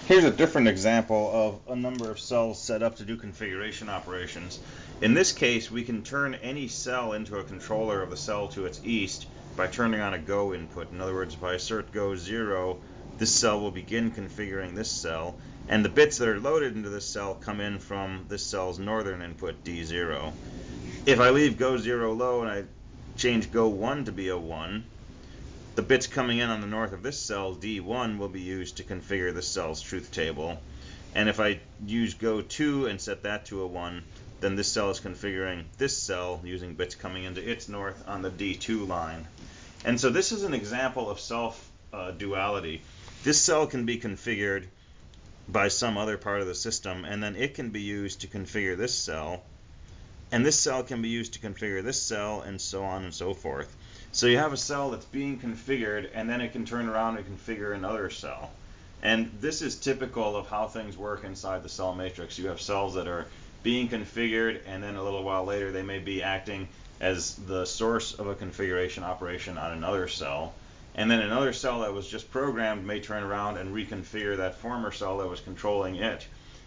Here's a different example of a number of cells set up to do configuration operations. In this case, we can turn any cell into a controller of the cell to its east by turning on a go input. In other words, if I assert go 0, this cell will begin configuring this cell, and the bits that are loaded into this cell come in from this cell's northern input, D0. If I leave go 0 low and I change go 1 to be a 1, the bits coming in on the north of this cell, D1, will be used to configure this cell's truth table. And if I use go 2 and set that to a 1, then this cell is configuring this cell using bits coming into its north on the D2 line. And so this is an example of self-duality. This cell can be configured by some other part of the system, and then it can be used to configure this cell, and this cell can be used to configure this cell, and so on and so forth. So you have a cell that's being configured, and then it can turn around and configure another cell. And this is typical of how things work inside the cell matrix. You have cells that are being configured, and then a little while later they may be acting as the source of a configuration operation on another cell. And then another cell that was just programmed may turn around and reconfigure that former cell that was controlling it.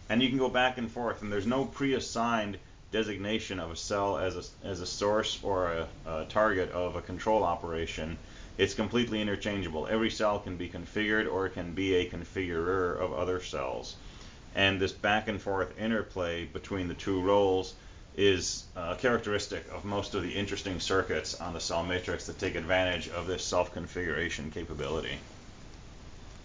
And you can go back and forth, and there's no pre-assigned designation of a cell as a source or a target of a control operation. It's completely interchangeable. Every cell can be configured, or it can be a configurer of other cells. And this back and forth interplay between the two roles is characteristic of most of the interesting circuits on the cell matrix that take advantage of this self-configuration capability.